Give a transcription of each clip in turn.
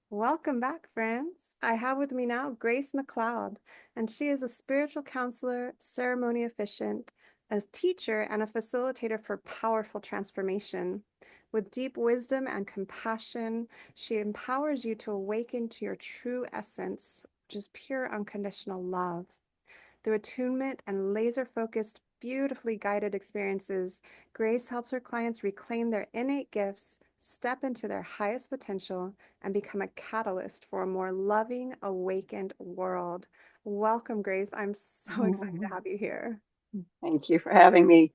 Welcome back, friends. I have with me now Grace MacLeod, and she is a spiritual counselor, ceremony officiant, a teacher, and a facilitator for powerful transformation. With deep wisdom and compassion, she empowers you to awaken to your true essence, which is pure unconditional love. Through attunement and laser focused, beautifully guided experiences, Grace helps her clients reclaim their innate gifts, step into their highest potential, and become a catalyst for a more loving, awakened world. Welcome, Grace. I'm so excited to Mhm. have you here. Thank you for having me.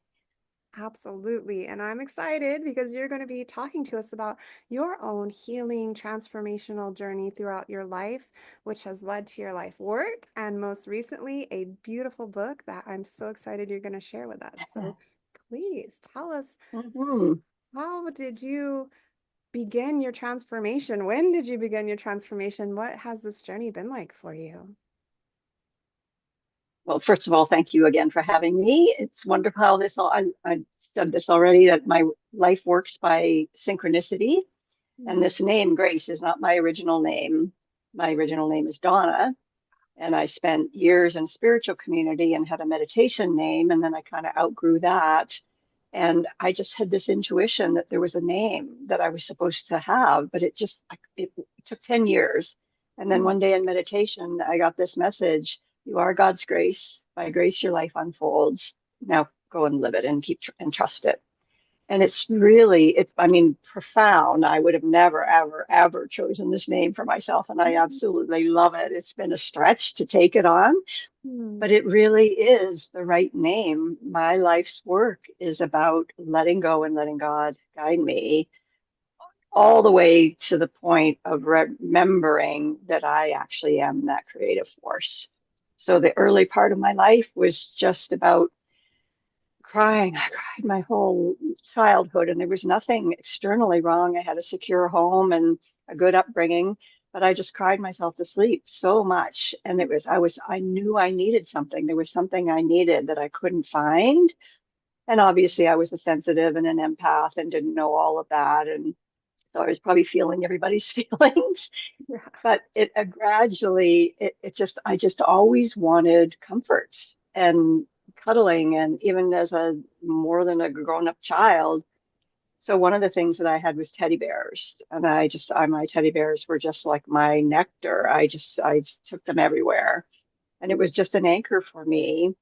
Absolutely. And I'm excited because you're going to be talking to us about your own healing, transformational journey throughout your life, which has led to your life work and most recently, a beautiful book that I'm so excited you're going to share with us. So please tell us, Mhm. how did you begin your transformation? When did you begin your transformation? What has this journey been like for you? Well, first of all, thank you again for having me. It's wonderful how I said this already, that my life works by synchronicity. And Mm. this name, Grace, is not my original name. My original name is Donna. And I spent years in spiritual community and had a meditation name. And then I kind of outgrew that. And I just had this intuition that there was a name that I was supposed to have, but it took 10 years. And then Mm. one day in meditation, I got this message: you are God's grace. By grace, your life unfolds. Now go and live it and and trust it. And I mean, profound. I would have never, ever, ever chosen this name for myself. And I absolutely love it. It's been a stretch to take it on, Mm. but it really is the right name. My life's work is about letting go and letting God guide me all the way to the point of remembering that I actually am that creative force. So the early part of my life was just about crying. I cried my whole childhood, and there was nothing externally wrong. I had a secure home and a good upbringing, but I just cried myself to sleep so much. And I knew I needed something. There was something I needed that I couldn't find. And obviously, I was a sensitive and an empath and didn't know all of that. And so I was probably feeling everybody's feelings. Yeah. But I just always wanted comfort and cuddling. And even as a more than a grown-up child, so one of the things that I had was teddy bears. And my teddy bears were just like my nectar. I just took them everywhere. And it was just an anchor for me.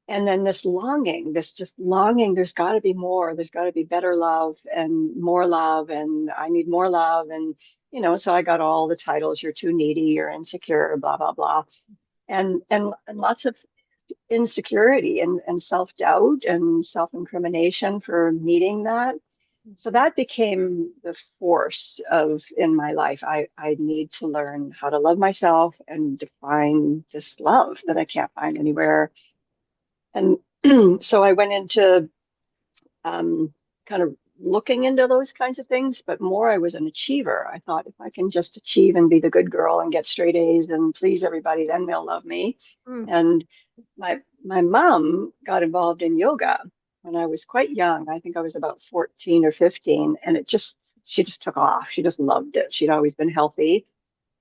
And then this just longing, there's got to be more. There's got to be better love and more love, and I need more love. And, so I got all the titles: you're too needy, you're insecure, blah, blah, blah. And lots of insecurity and self-doubt and self-incrimination for needing that. So that became the force of in my life. I need to learn how to love myself and define this love that I can't find anywhere. And so I went into kind of looking into those kinds of things, but more I was an achiever. I thought if I can just achieve and be the good girl and get straight A's and please everybody, then they'll love me. Mm. And my mom got involved in yoga when I was quite young. I think I was about 14 or 15, and she just took off. She just loved it. She'd always been healthy.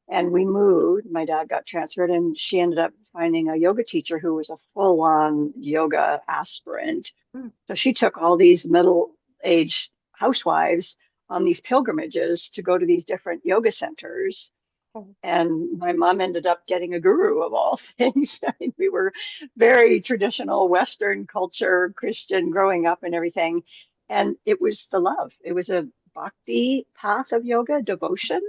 And we moved. My dad got transferred, and she ended up finding a yoga teacher who was a full-on yoga aspirant. Mm. So she took all these middle-aged housewives on these pilgrimages to go to these different yoga centers. Oh. And my mom ended up getting a guru of all things. I mean, we were very traditional Western culture, Christian growing up and everything. And it was the love. It was a bhakti path of yoga, devotion.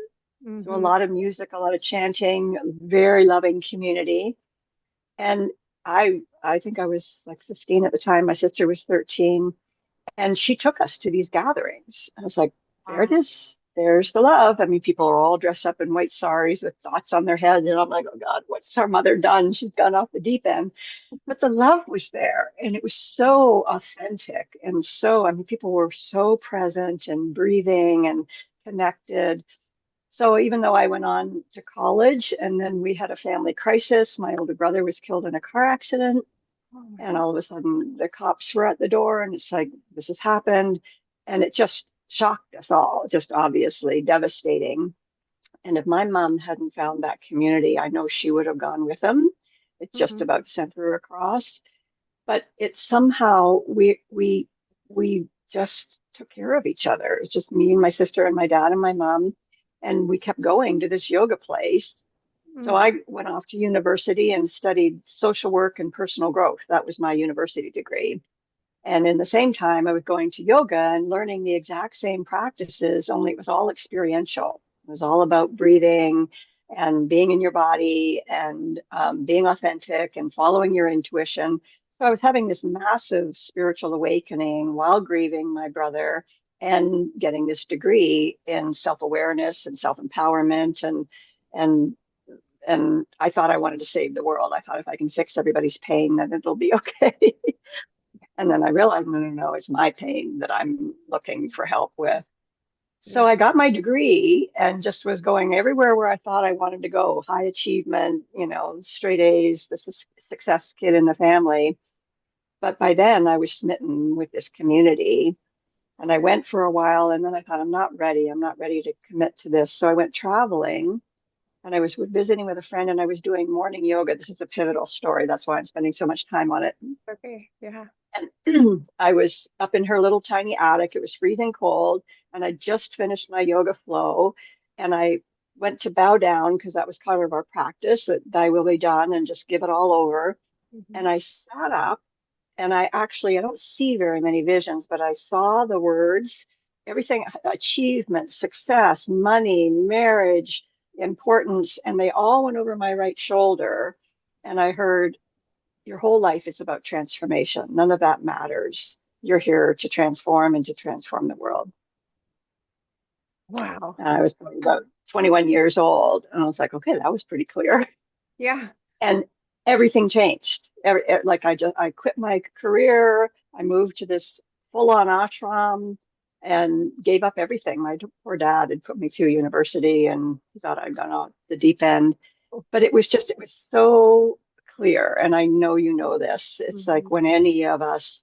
So a Mhm. lot of music, a lot of chanting, very loving community. And I think I was like 15 at the time. My sister was 13. And she took us to these gatherings. I was like, there it Wow. is. There's the love. I mean, people are all dressed up in white saris with dots on their head. And I'm like, oh God, what's our mother done? She's gone off the deep end. But the love was there. And it was so authentic. And I mean, people were so present and breathing and connected. So even though I went on to college and then we had a family crisis, my older brother was killed in a car accident. Oh my And God. all of a sudden, the cops were at the door, and it's like, this has happened. And it just shocked us all, just obviously devastating. And if my mom hadn't found that community, I know she would have gone with them. It just Hmm. about sent her across. But it's somehow we just took care of each other. It's just me and my sister and my dad and my mom, and we kept going to this yoga place. So Mm. I went off to university and studied social work and personal growth. That was my university degree. And in the same time, I was going to yoga and learning the exact same practices, only it was all experiential. It was all about breathing and being in your body and being authentic and following your intuition. So I was having this massive spiritual awakening while grieving my brother and getting this degree in self-awareness and self-empowerment and and I thought I wanted to save the world. I thought if I can fix everybody's pain, then it'll be okay. And then I realized, no, no, no, it's my pain that I'm looking for help with. So Yeah. I got my degree and just was going everywhere where I thought I wanted to go. High achievement, straight A's, the success kid in the family. But by then I was smitten with this community. And I went for a while and then I thought, I'm not ready. I'm not ready to commit to this. So I went traveling and I was visiting with a friend and I was doing morning yoga. This is a pivotal story. That's why I'm spending so much time on it. Okay. Yeah. And I was up in her little tiny attic. It was freezing cold, and I just finished my yoga flow. And I went to bow down because that was part of our practice that thy will be done and just give it all over. Hmm. And I sat up and I don't see very many visions, but I saw the words, everything, achievement, success, money, marriage, importance, and they all went over my right shoulder. And I heard, your whole life is about transformation. None of that matters. You're here to transform and to transform the world. Wow. And I was probably about 21 years old. And I was like, okay, that was pretty clear. Yeah. And everything changed. Like I quit my career. I moved to this full-on ashram and gave up everything. My poor dad had put me through university and he thought I'd gone off the deep end. But it was so clear. And I know you know this. It's like Hmm. when any of us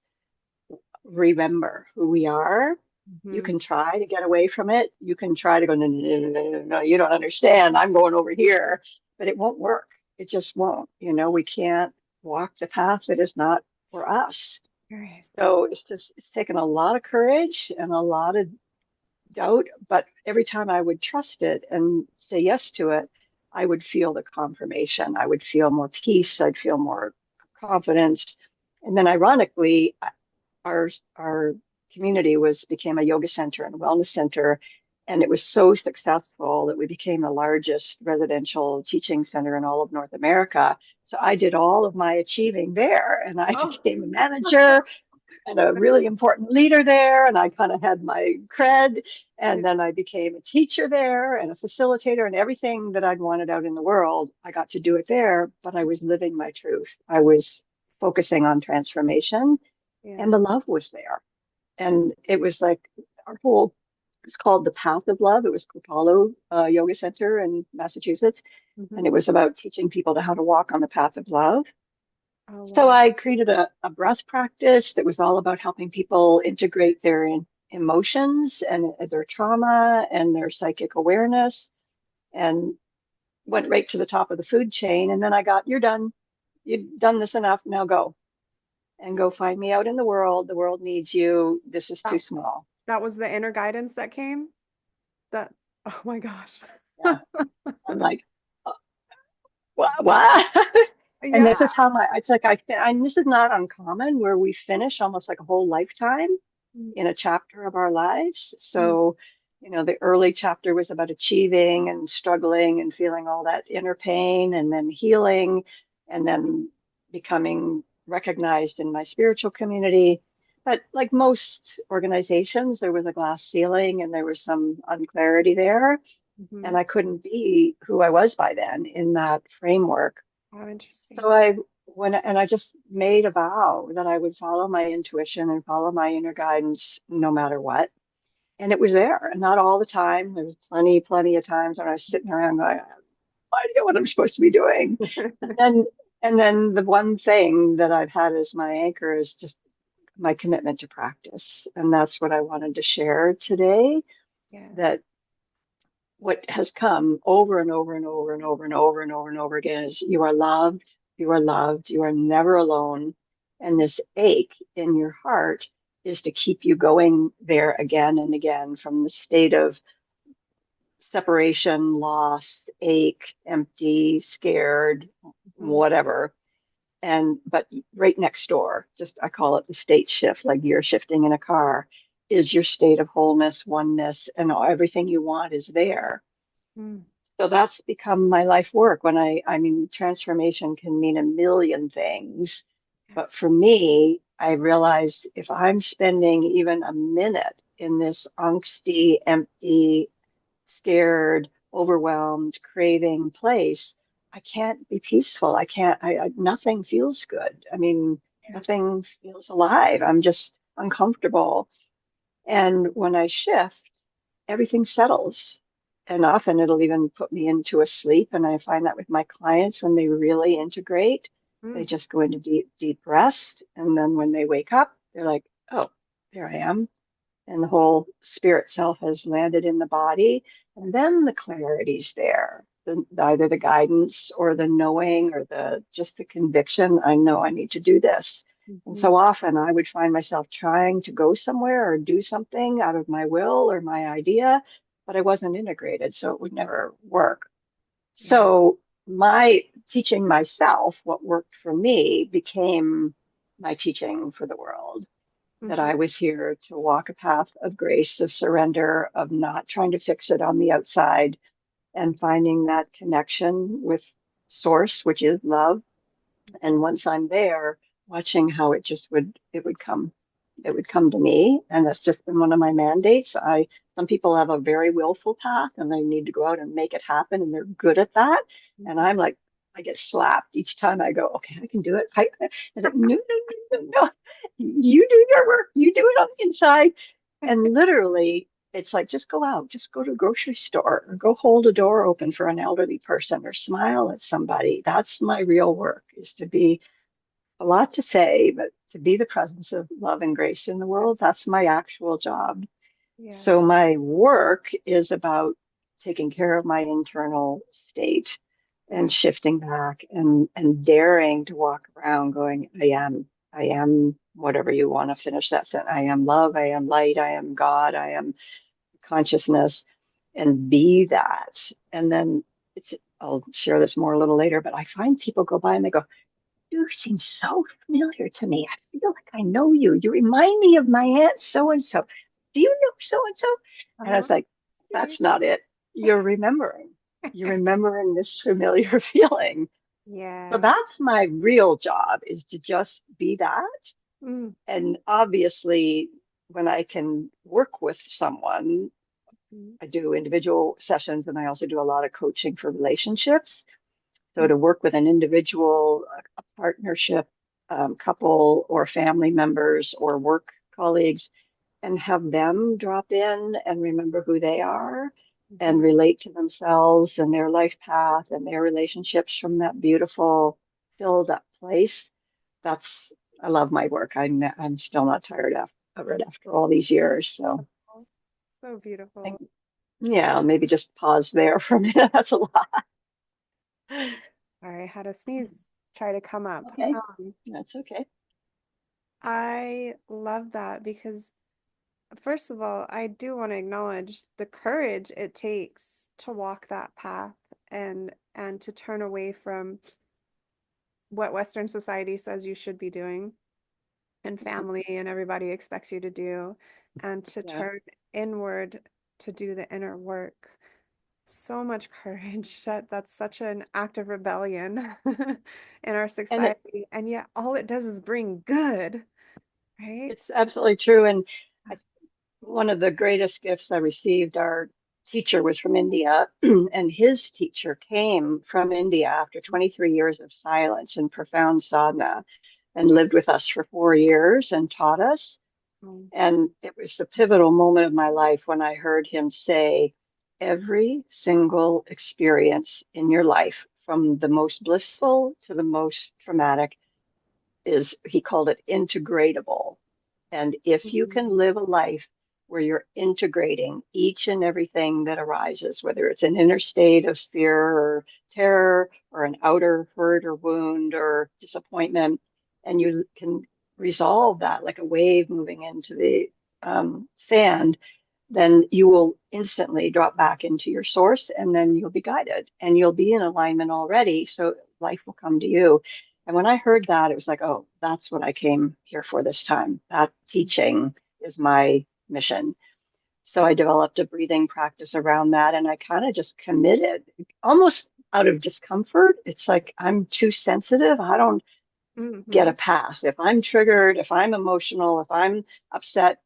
remember who we are. You Hmm. can try to get away from it. You can try to go, no, no, no, no, no, no, no, you don't understand. I'm going over here, but it won't work. It just won't. We can't walk the path that is not for us. Right. So it's taken a lot of courage and a lot of doubt, but every time I would trust it and say yes to it, I would feel the confirmation. I would feel more peace. I'd feel more confidence. And then ironically, our community was became a yoga center and a wellness center, and it was so successful that we became the largest residential teaching center in all of North America. So I did all of my achieving there, and I Oh. became a manager and a really important leader there, and I kind of had my cred. Yeah. And then I became a teacher there and a facilitator, and everything that I'd wanted out in the world, I got to do it there, but I was living my truth. I was focusing on transformation and Yes. the love was there. And it was like our whole, it's called the Path of Love. It was Kripalu Yoga Center in Massachusetts. Hmm. And it was about teaching people how to walk on the path of love. Oh, So wow. I created a breath practice that was all about helping people integrate their emotions and their trauma and their psychic awareness and went right to the top of the food chain. And then I got, you're done. You've done this enough. Now go and go find me out in the world. The world needs you. This is too That, small. that was the inner guidance that came. That, oh my gosh. Yeah. I'm like, what? And Yeah. this is how it's like, this is not uncommon where we finish almost like a whole lifetime in a chapter of our lives. Mm. So, the early chapter was about achieving and struggling and feeling all that inner pain and then healing and then becoming recognized in my spiritual community. But like most organizations, there was a glass ceiling and there was some unclarity there. Hmm. And I couldn't be who I was by then in that framework. How So interesting. I went and I just made a vow that I would follow my intuition and follow my inner guidance no matter what. And it was there, and not all the time. There was plenty of times when I was sitting around going, I have no idea what I'm supposed to be doing. And then and then the one thing that I've had as my anchor is just my commitment to practice. And that's what I wanted to share today, that Yes. what has come over and over and over and over and over and over and over again is you are loved, you are loved, you are never alone. And this ache in your heart is to keep you going there again and again from the state of separation, loss, ache, empty, scared, Mm-hmm. whatever. And but right next door, just I call it the state shift, like gear shifting in a car, is your state of wholeness, oneness, and everything you want is there. Mm. So that's become my life work. I mean, transformation can mean a million things. But for me, I realized if I'm spending even a minute in this angsty, empty, scared, overwhelmed, craving place, I can't be peaceful. I can't, nothing feels good. I mean, Yeah. nothing feels alive. I'm just uncomfortable. And when I shift, everything settles. And often it'll even put me into a sleep. And I find that with my clients, when they really integrate, they Mm. just go into deep, deep rest. And then when they wake up, they're like, oh, there I am. And the whole spirit self has landed in the body. And then the clarity's there. Either the guidance or the knowing or the just the conviction. I know I need to do this. And Mhm. so often I would find myself trying to go somewhere or do something out of my will or my idea, but I wasn't integrated, so it would never work. Yeah. So my teaching myself what worked for me became my teaching for the world, that Hmm. I was here to walk a path of grace, of surrender, of not trying to fix it on the outside, and finding that connection with source, which is love. And once I'm there, watching how it would come to me. And that's just been one of my mandates. Some people have a very willful path and they need to go out and make it happen, and they're good at that. And Mhm. I'm like, I get slapped each time I go, okay, I can do it. I was like, no, no, no, no, no. You do your work. You do it on the inside. And literally, it's like, just go out, just go to a grocery store or go hold a door open for an elderly person or smile at somebody. That's my real work, is to be a lot to say, but to be the presence of love and grace in the world. That's my actual job. Yeah. So my work is about taking care of my internal state Yeah. and shifting back and daring to walk around going, I am whatever you want to finish that sentence. I am love, I am light, I am God, I am consciousness, and be that. And then I'll share this more a little later, but I find people go by and they go, you seem so familiar to me. I feel like I know you. You remind me of my aunt so and so. Do you know so and so? And I Uh-huh. was like, See? that's not it. You're remembering. You're remembering this familiar feeling. So Yeah. that's my real job, is to just be that. Mm. And obviously, when I can work with someone, Mm. I do individual sessions and I also do a lot of coaching for relationships. So Mm. to work with an individual, a partnership, couple, or family members or work colleagues, and have them drop in and remember who they are and Mhm. relate to themselves and their life path and their relationships from that beautiful, filled up place. That's, I love my work. I'm still not tired of it after all these years. So Oh, so I beautiful. think, yeah, maybe just pause there for a minute. That's a lot. Sorry, I had a sneeze try to come up. Okay, that's okay. I love that because, first of all, I do want to acknowledge the courage it takes to walk that path and to turn away from what Western society says you should be doing and family and everybody expects you to do, and to Yeah. turn inward to do the inner work. So much courage. That's such an act of rebellion in our And society. And yet all it does is bring good, right? it's absolutely true. And I, one of the greatest gifts I received, our teacher was from India, and his teacher came from India after 23 years of silence and profound sadhana and lived with us for 4 years and taught us. Um, And it was the pivotal moment of my life when I heard him say, every single experience in your life, from the most blissful to the most traumatic, is, he called it, integratable. And if you can mhm. live a life where you're integrating each and everything that arises, whether it's an inner state of fear or terror or an outer hurt or wound or disappointment, and you can resolve that like a wave moving into the sand, then you will instantly drop back into your source and then you'll be guided and you'll be in alignment already. So life will come to you. And when I heard that, it was like, oh, that's what I came here for this time. That teaching is my mission. So I developed a breathing practice around that and I kind of just committed almost out of discomfort. It's like I'm too sensitive. I don't get a Mm-hmm. pass. If I'm triggered, if I'm emotional, if I'm upset,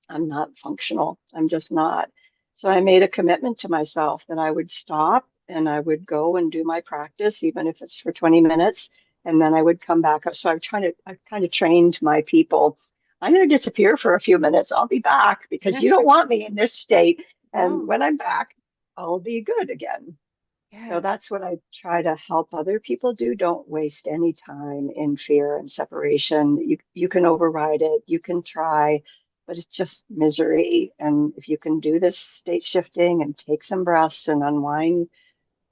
I'm not functional. I'm just not. So I made a commitment to myself that I would stop and I would go and do my practice, even if it's for 20 minutes, and then I would come back up. So I've kind of trained my people. I'm going to disappear for a few minutes. I'll be back because you don't want me in this state. And No. when I'm back, I'll be good again. So Yes. that's what I try to help other people do. Don't waste any time in fear and separation. You can override it, you can try, but it's just misery. And if you can do this state shifting and take some breaths and unwind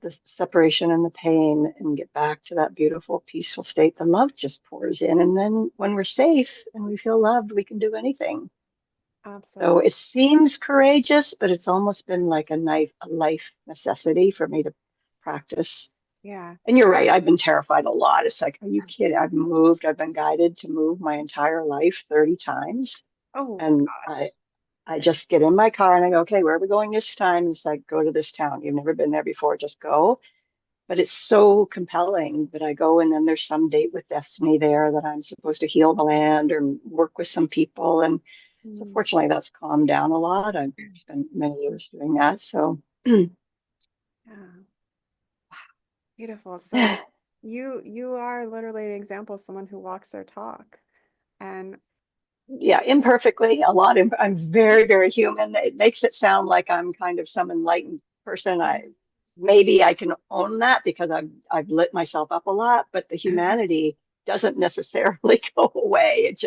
the separation and the pain and get back to that beautiful, peaceful state, the love just pours in. And then when we're safe and we feel loved, we can do anything. So Absolutely. it seems courageous, but it's almost been like a life necessity for me to practice. Yeah. And you're right, I've been terrified a lot. It's like, are you kidding? I've been guided to move my entire life 30 times. Oh And gosh. I just get in my car and I go, okay, where are we going this time? It's like, go to this town. You've never been there before, just go. But it's so compelling that I go and then there's some date with destiny there that I'm supposed to heal the land or work with some people. And so Mm. fortunately, that's calmed down a lot. I've spent many years doing that. So Yeah. Beautiful. So you are literally an example of someone who walks their talk. And yeah, imperfectly, a lot. I'm very, very human. It makes it sound like I'm kind of some enlightened person. Maybe I can own that because I've lit myself up a lot, but the humanity doesn't necessarily go away. It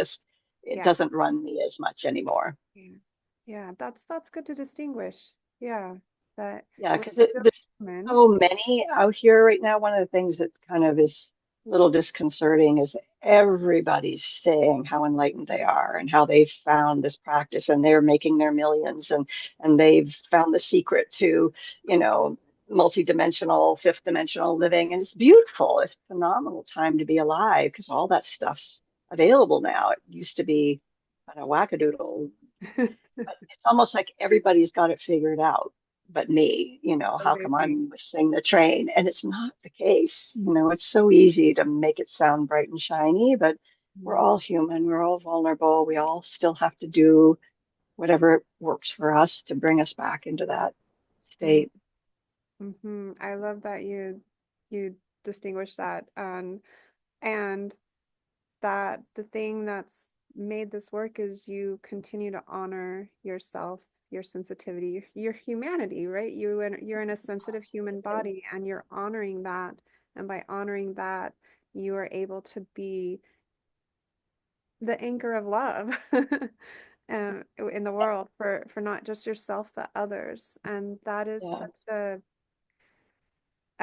yeah. doesn't run me as much anymore. Yeah. Yeah, that's good to distinguish. Yeah. That Yeah, we're because still there's human. so many out here right now. One of the things that kind of is a little disconcerting is everybody's saying how enlightened they are and how they've found this practice and they're making their millions and they've found the secret to, you know, multi-dimensional, fifth dimensional living. And it's beautiful. It's a phenomenal time to be alive because all that stuff's available now. It used to be a wackadoodle, but it's almost like everybody's got it figured out but me, So how they come think. I'm missing the train? And it's not the case. It's so easy to make it sound bright and shiny, but we're Mm, all human, we're all vulnerable. We all still have to do whatever works for us to bring us back into that mm, state. I love that you distinguish that. And that the thing that's made this work is you continue to honor yourself, your sensitivity, your humanity, right? You're in a sensitive human body and you're honoring that. And by honoring that, you are able to be the anchor of love in the world for not just yourself but others. And that is Yeah,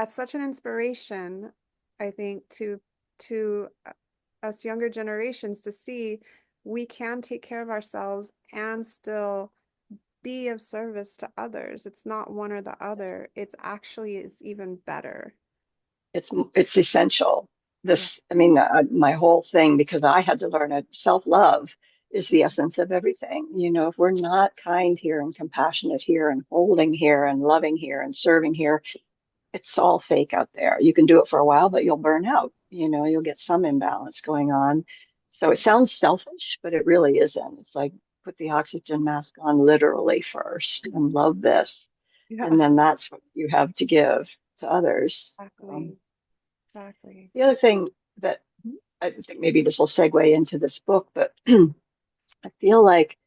such an inspiration, I think, to us younger generations to see we can take care of ourselves and still be of service to others. It's not one or the other. It's actually is even better. it's essential. Yeah. I mean, my whole thing, because I had to learn it, self-love is the essence of everything. If we're not kind here and compassionate here and holding here and loving here and serving here, it's all fake out there. You can do it for a while, but you'll burn out. You'll get some imbalance going on. So it sounds selfish, but it really isn't. It's like put the oxygen mask on literally first and love this. And Yeah, then that's what you have to give to others. exactly. Exactly. The other thing that I think maybe this will segue into this book, but I feel like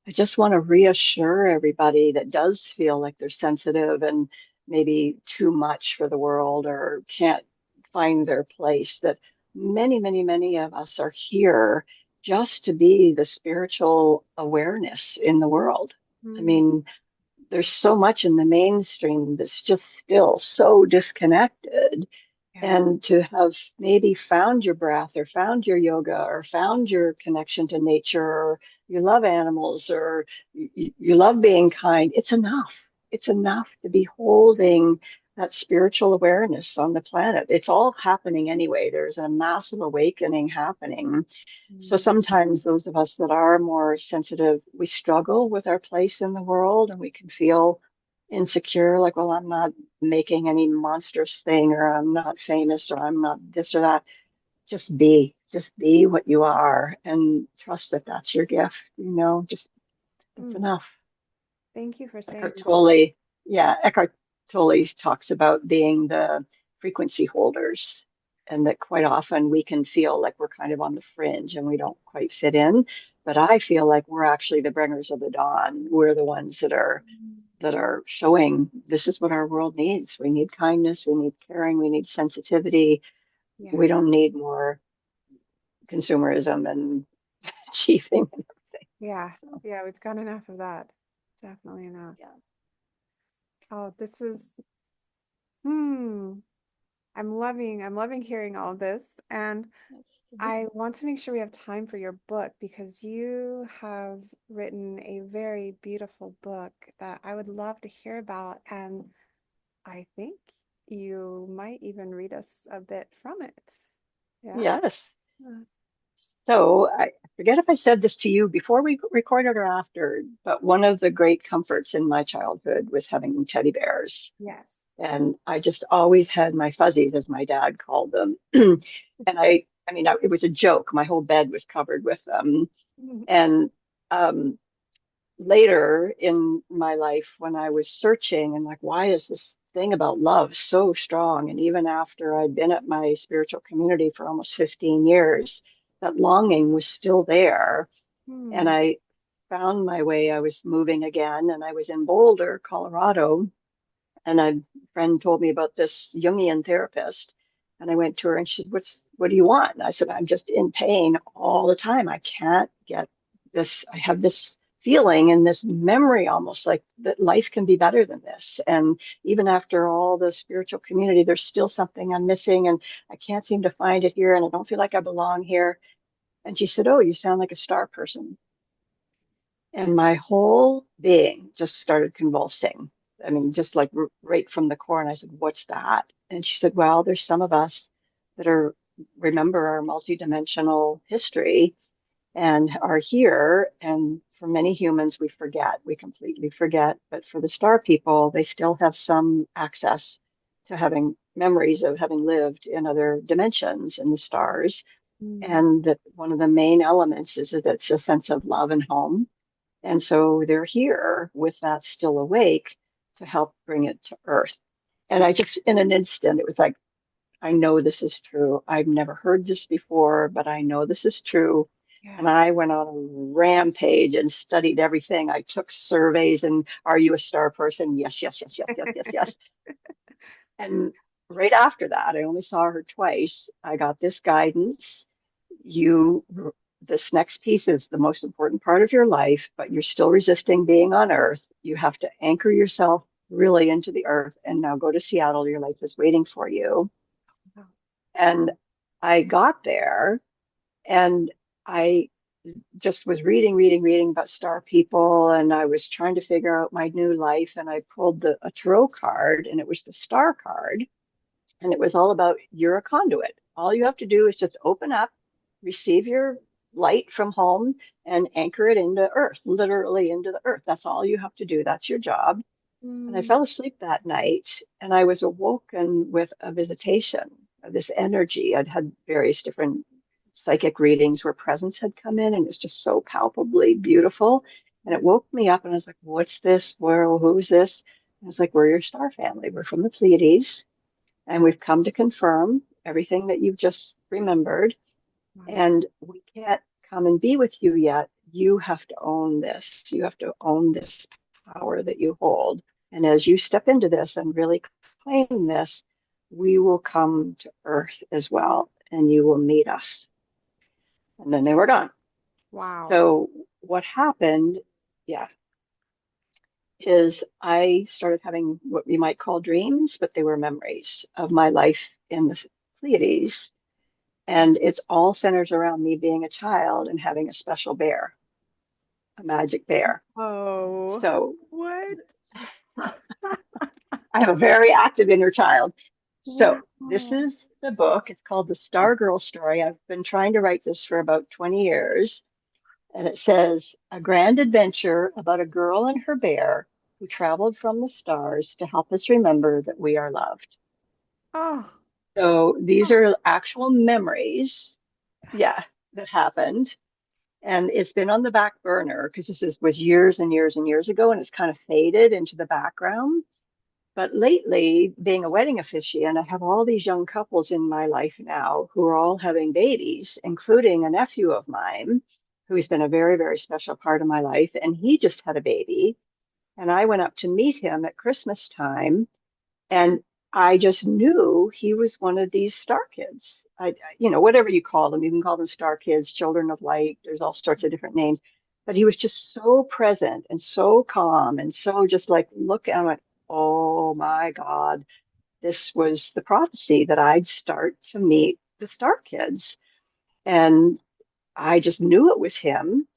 I just want to reassure everybody that does feel like they're sensitive and maybe too much for the world or can't find their place that many, many, many of us are here just to be the spiritual awareness in the world. I Mm. mean, there's so much in the mainstream that's just still so disconnected. Yeah. And to have maybe found your breath or found your yoga or found your connection to nature or you love animals or you love being kind, it's enough. It's enough to be holding that spiritual awareness on the planet. It's all happening anyway. There's a massive awakening happening. So Mm. sometimes those of us that are more sensitive, we struggle with our place in the world and we can feel insecure, like, well, I'm not making any monstrous thing, or I'm not famous, or I'm not this or that. Just be what you are and trust that that's your gift, just that's Mm. enough. Thank you for saying Eckhart that. Tolle, yeah, Eckhart Tolle talks about being the frequency holders, and that quite often we can feel like we're kind of on the fringe and we don't quite fit in. But I feel like we're actually the bringers of the dawn. We're the ones Mm. that are showing this is what our world needs. We need kindness, we need caring, we need sensitivity. Yeah. We don't need more consumerism and achieving and everything. Yeah. So, Yeah. We've got enough of that. Definitely enough. yeah. Oh, this is, I'm loving hearing all of this. And I want to make sure we have time for your book because you have written a very beautiful book that I would love to hear about. And I think you might even read us a bit from it. Yeah. Yes. Uh, So I forget if I said this to you before we recorded or after, but one of the great comforts in my childhood was having teddy bears. yes. And I just always had my fuzzies, as my dad called them. And I mean, it was a joke. My whole bed was covered with them. And um, later in my life, when I was searching and like, why is this thing about love so strong? And even after I'd been at my spiritual community for almost 15 years, that longing was still there. And Hmm. I found my way. I was moving again, and I was in Boulder, Colorado, and a friend told me about this Jungian therapist. And I went to her and she said, what do you want? And I said, I'm just in pain all the time. I can't get this. I have this feeling and this memory almost like that life can be better than this. And even after all the spiritual community, there's still something I'm missing and I can't seem to find it here and I don't feel like I belong here. And she said, oh, you sound like a star person. And my whole being just started convulsing. I mean, just like right from the core. And I said, what's that? And she said, well, there's some of us that are, remember our multidimensional history and are here. And for many humans, we forget, we completely forget. But for the star people, they still have some access to having memories of having lived in other dimensions in the stars. Hmm. And that one of the main elements is that it's a sense of love and home, and so they're here with that still awake to help bring it to earth. And I just, in an instant, it was like, I know this is true. I've never heard this before, but I know this is true. And Yeah. I went on a rampage and studied everything. I took surveys and are you a star person? Yes, yes, yes, yes, yes, yes, yes. And right after that, I only saw her twice. I got this guidance. You, this next piece is the most important part of your life, but you're still resisting being on Earth. You have to anchor yourself really into the Earth and now go to Seattle. Your life is waiting for you. Wow. And I got there and I just was reading about star people and I was trying to figure out my new life. And I pulled a tarot card and it was the star card. And it was all about you're a conduit. All you have to do is just open up, receive your light from home, and anchor it into earth, literally into the earth. That's all you have to do. That's your job. And I Mm. fell asleep that night and I was awoken with a visitation of this energy. I'd had various different psychic readings where presence had come in and it's just so palpably beautiful. And it woke me up and I was like, what's this? Who's this? And it's like, we're your star family. We're from the Pleiades and we've come to confirm everything that you've just remembered. Wow. And we can't come and be with you yet. You have to own this. You have to own this power that you hold. And as you step into this and really claim this, we will come to earth as well and you will meet us. And then they were gone. Wow. So what happened, yeah, is I started having what we might call dreams, but they were memories of my life in the Pleiades. And it's all centers around me being a child and having a special bear, a magic bear. Oh, So what? I have a very active inner child. So this Wow. is the book. It's called The Star Girl Story. I've been trying to write this for about 20 years. And it says, a grand adventure about a girl and her bear who traveled from the stars to help us remember that we are loved. Oh, So these are actual memories, yeah, that happened. And it's been on the back burner because was years and years and years ago, and it's kind of faded into the background. But lately, being a wedding officiant, I have all these young couples in my life now who are all having babies, including a nephew of mine who's been a very, very special part of my life. And he just had a baby. And I went up to meet him at Christmas time. And I just knew he was one of these star kids. Whatever you call them, you can call them star kids, children of light. There's all sorts of different names. But he was just so present and so calm and so just like, look, and I went, oh my God, this was the prophecy that I'd start to meet the star kids. And I just knew it was him.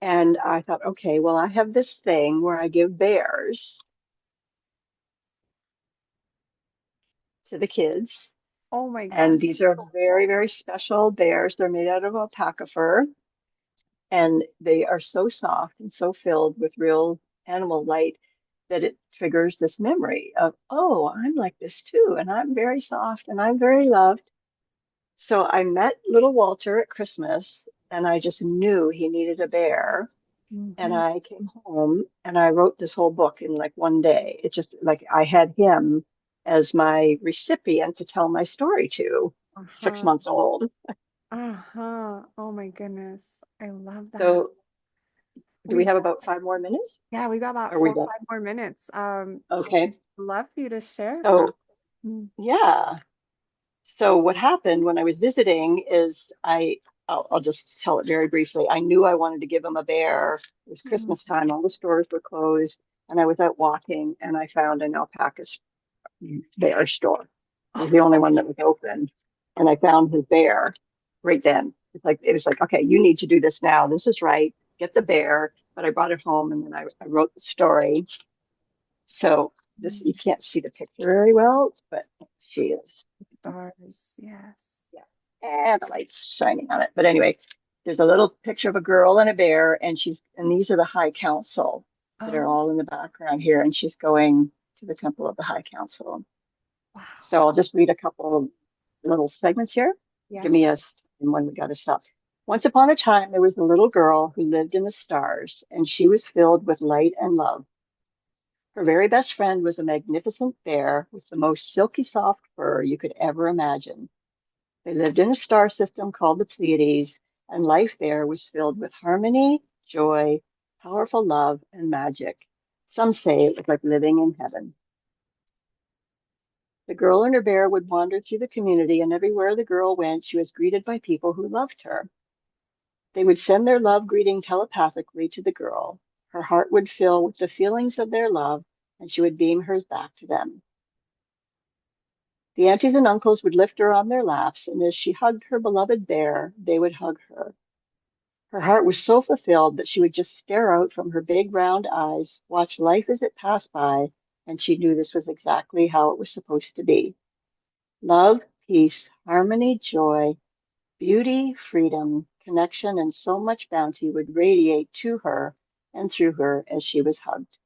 And I thought, okay, well, I have this thing where I give bears to the kids. oh my And God. these are very, very special bears. They're made out of alpaca fur, and they are so soft and so filled with real animal light that it triggers this memory of, oh, I'm like this too, and I'm very soft and I'm very loved. So I met little Walter at Christmas, and I just knew he needed a bear. And Hmm. I came home and I wrote this whole book in like one day. It's just like I had him as my recipient to tell my story to, 6 Uh-huh. months old. Uh-huh. Oh my goodness. I love that. So do we We have about 5 more minutes? Yeah, we got about Are we four or done? five more minutes. Okay. Love for you to share from. So Mm. yeah. So what happened when I was visiting is I'll just tell it very briefly. I knew I wanted to give him a bear. It was Mm. Christmas time. All the stores were closed, and I was out walking, and I found an alpaca bear store. It was the only one that was open, and I found his bear right then. It was like, okay, you need to do this now. This is right. Get the bear. But I brought it home, and then I wrote the story. So this Mm. you can't see the picture very well, but see this. Stars, yes. Yeah. And the light's shining on it. But anyway, there's a little picture of a girl and a bear, and these are the High Council that are Oh, all in the background here, and she's going to the Temple of the High Council. wow. So I'll just read a couple of little segments here. Give Yes. me a and when we got to stop. Once upon a time, there was a little girl who lived in the stars, and she was filled with light and love. Her very best friend was a magnificent bear with the most silky soft fur you could ever imagine. They lived in a star system called the Pleiades, and life there was filled with harmony, joy, powerful love, and magic. Some say it was like living in heaven. The girl and her bear would wander through the community, and everywhere the girl went, she was greeted by people who loved her. They would send their love greeting telepathically to the girl. Her heart would fill with the feelings of their love, and she would beam hers back to them. The aunties and uncles would lift her on their laps, and as she hugged her beloved bear, they would hug her. Her heart was so fulfilled that she would just stare out from her big round eyes, watch life as it passed by, and she knew this was exactly how it was supposed to be. Love, peace, harmony, joy, beauty, freedom, connection, and so much bounty would radiate to her and through her as she was hugged.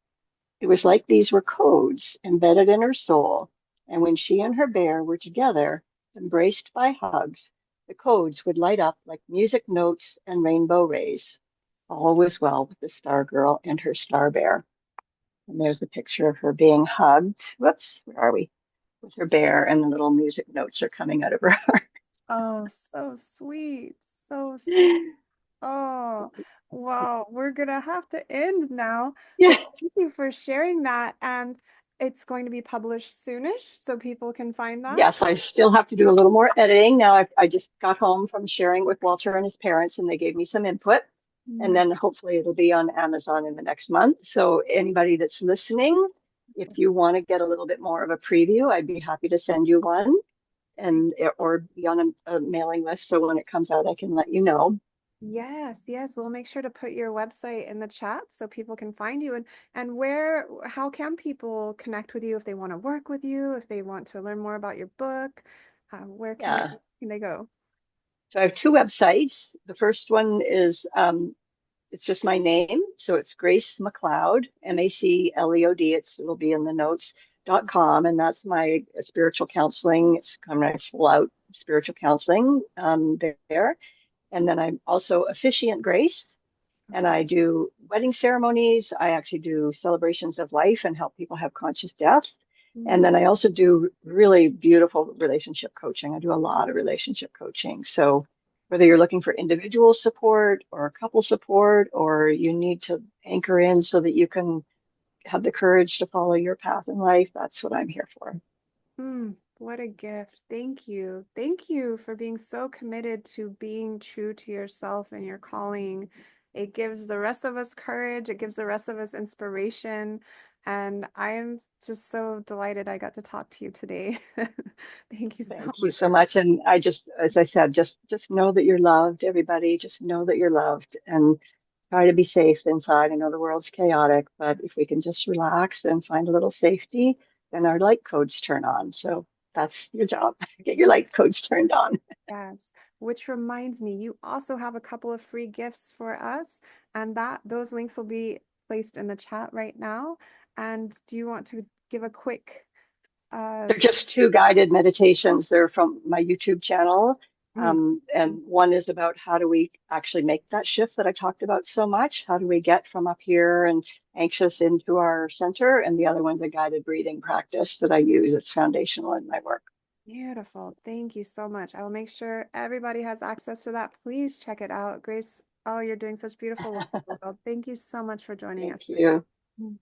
It was like these were codes embedded in her soul, and when she and her bear were together, embraced by hugs, the codes would light up like music notes and rainbow rays. All was well with the star girl and her star bear. And there's a picture of her being hugged. Whoops, where are we? With her bear, and the little music notes are coming out of her heart. Oh, so sweet. So sweet. Oh, wow. We're gonna have to end now, Yeah. but thank you for sharing that. And it's going to be published soonish, so people can find that. Yes, I still have to do a little more editing. Now I just got home from sharing with Walter and his parents, and they gave me some input. And Mm. then hopefully it'll be on Amazon in the next month. So anybody that's listening, if you want to get a little bit more of a preview, I'd be happy to send you one and or be on a mailing list. So when it comes out, I can let you know. Yes, yes. We'll make sure to put your website in the chat so people can find you and where how can people connect with you if they want to work with you, if they want to learn more about your book, where Yeah. can they go? So I have two websites. The first one is it's just my name. So it's Grace MacLeod, MacLeod. It'll be in the notes.com. And that's my spiritual counseling. It's kind of my full out spiritual counseling there. And then I'm also Officiant Grace, and Okay. I do wedding ceremonies. I actually do celebrations of life and help people have conscious deaths. And Mm. then I also do really beautiful relationship coaching. I do a lot of relationship coaching. So whether you're looking for individual support or couple support, or you need to anchor in so that you can have the courage to follow your path in life, that's what I'm here for. What a gift. Thank you. Thank you for being so committed to being true to yourself and your calling. It gives the rest of us courage, it gives the rest of us inspiration. And I am just so delighted I got to talk to you today. Thank you so Thank you much. so much. And I just, as I said, just know that you're loved, everybody. Just know that you're loved and try to be safe inside. I know the world's chaotic, but if we can just relax and find a little safety, then our light codes turn on. So that's your job. Get your light codes turned on. Yes, which reminds me, you also have a couple of free gifts for us, and that those links will be placed in the chat right now. And do you want to give a quick uh They're just two guided meditations. They're from my YouTube channel. mm, And one is about how do we actually make that shift that I talked about so much? How do we get from up here and anxious into our center? And the other one's a guided breathing practice that I use. It's foundational in my work. beautiful. Thank you so much. I will make sure everybody has access to that. Please check it out. Grace, oh, you're doing such beautiful work in the world. Thank you so much for joining Thank us today. you. Mm.